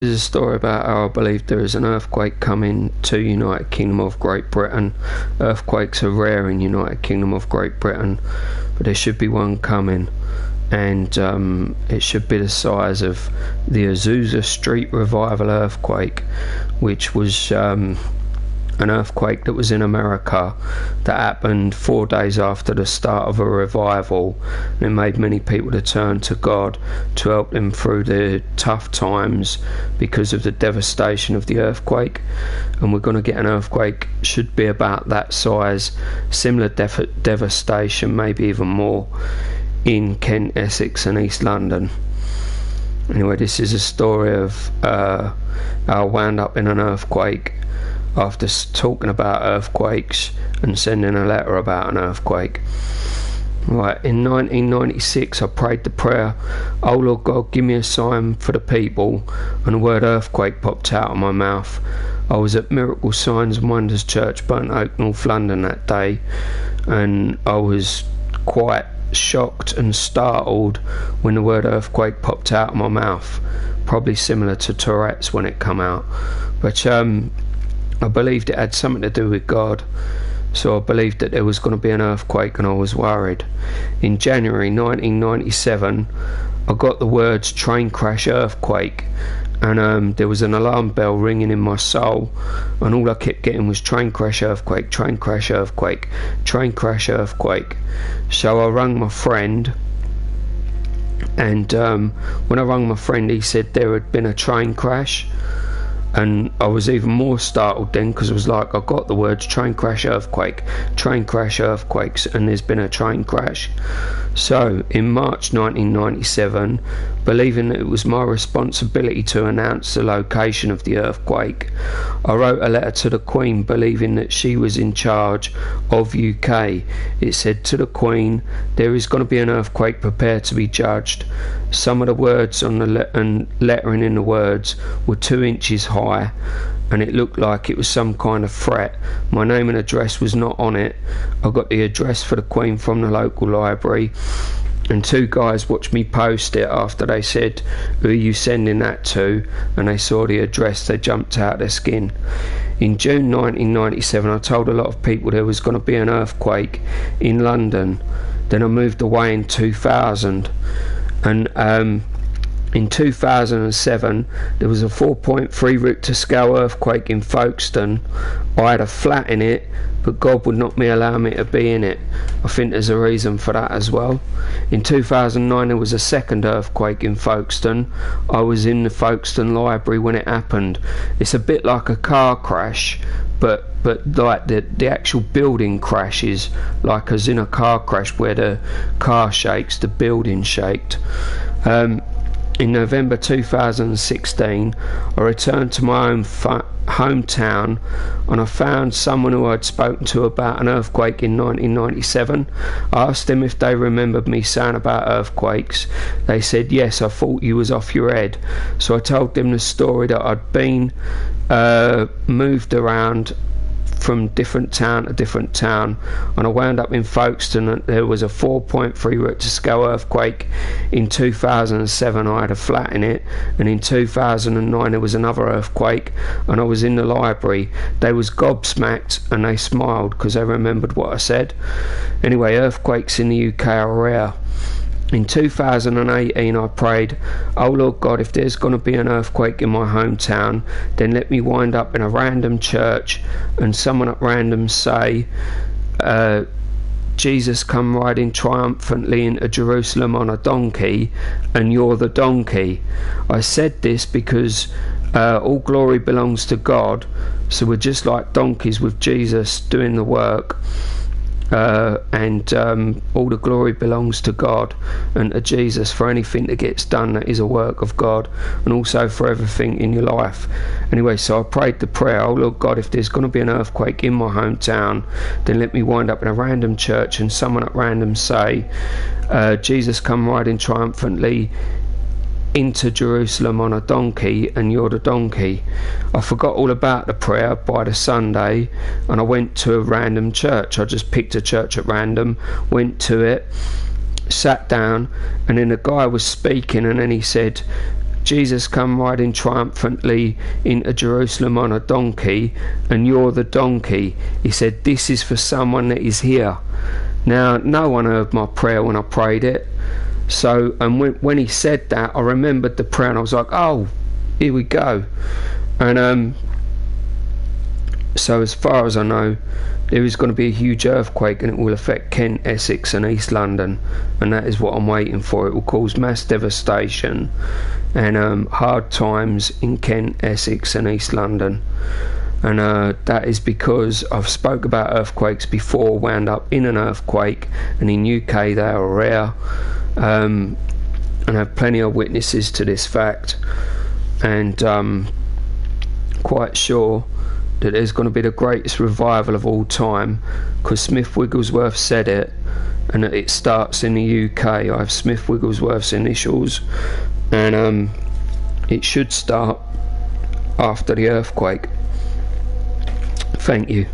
There's a story about how I believe there is an earthquake coming to United Kingdom of Great Britain. Earthquakes are rare in United Kingdom of Great Britain, but there should be one coming, and it should be the size of the Azusa Street Revival earthquake, which was an earthquake that was in America that happened 4 days after the start of a revival, and it made many people to turn to God to help them through the tough times because of the devastation of the earthquake. And we're going to get an earthquake, should be about that size, similar devastation, maybe even more, in Kent, Essex and East London. Anyway, this is a story of how I wound up in an earthquake after talking about earthquakes and sending a letter about an earthquake. Right, in 1996 I prayed the prayer, "Oh Lord God, give me a sign for the people," and the word earthquake popped out of my mouth. I was at Miracle Signs and Wonders Church, Burnt Oak, North London that day, and I was quite shocked and startled when the word earthquake popped out of my mouth, probably similar to Tourette's when it come out, but I believed it had something to do with God, so I believed that there was going to be an earthquake, and I was worried. In January 1997 I got the words train crash earthquake, and there was an alarm bell ringing in my soul, and all I kept getting was train crash earthquake, train crash earthquake, train crash earthquake. So I rang my friend, and when I rang my friend, he said there had been a train crash, and I was even more startled then, because it was like I got the words train crash earthquake, train crash earthquakes, and there's been a train crash. So in March 1997, believing that it was my responsibility to announce the location of the earthquake, I wrote a letter to the Queen, believing that she was in charge of UK. It said, "To the Queen, there is going to be an earthquake, prepare to be judged." Some of the words on the lettering in the words were 2 inches high, and it looked like it was some kind of threat. My name and address was not on it. I got the address for the Queen from the local library, and 2 guys watched me post it. After they said, "Who are you sending that to?" and they saw the address, they jumped out their skin. In June 1997 I told a lot of people there was going to be an earthquake in London. Then I moved away in 2000, and in 2007 there was a 4.3 Richter scale earthquake in Folkestone. I had a flat in it, but God would not allow me to be in it. I think there's a reason for that as well. In 2009 there was a second earthquake in Folkestone. I was in the Folkestone library when it happened. It's a bit like a car crash, but like the actual building crashes, like as in a car crash where the car shakes, the building shaked. In November 2016 I returned to my own hometown, and I found someone who I'd spoken to about an earthquake in 1997. I asked them if they remembered me saying about earthquakes. They said yes, I thought you was off your head. So I told them the story that I'd been moved around from different town to different town, and I wound up in Folkestone, and there was a 4.3 Richter scale earthquake. In 2007 I had a flat in it, and in 2009 there was another earthquake, and I was in the library. They was gobsmacked, and they smiled because they remembered what I said. Anyway, earthquakes in the UK are rare. In 2018 I prayed, "Oh Lord God, if there's going to be an earthquake in my hometown, then let me wind up in a random church and someone at random say, Jesus come riding triumphantly into Jerusalem on a donkey, and you're the donkey." I said this because all glory belongs to God, so we're just like donkeys with Jesus doing the work. And all the glory belongs to God and to Jesus for anything that gets done that is a work of God, and also for everything in your life. Anyway, so I prayed the prayer, "Oh Lord God, if there's going to be an earthquake in my hometown, then let me wind up in a random church and someone at random say, Jesus come riding triumphantly into Jerusalem on a donkey, and you're the donkey." I forgot all about the prayer by the Sunday, and I went to a random church. I just picked a church at random, went to it, sat down, and then a guy was speaking, and then he said, Jesus come riding triumphantly into Jerusalem on a donkey, and you're the donkey. He said, this is for someone that is here. Now, no one heard my prayer when I prayed it. So, and when he said that, I remembered the prayer, and I was like, oh, here we go. And so as far as I know, there is going to be a huge earthquake, and it will affect Kent, Essex and East London, and that is what I'm waiting for. It will cause mass devastation and hard times in Kent, Essex and East London. And that is because I've spoke about earthquakes before, wound up in an earthquake, and in UK they are rare, and I have plenty of witnesses to this fact, and quite sure that there's going to be the greatest revival of all time, because Smith Wigglesworth said it, and that it starts in the UK. I have Smith Wigglesworth's initials, and it should start after the earthquake. Thank you.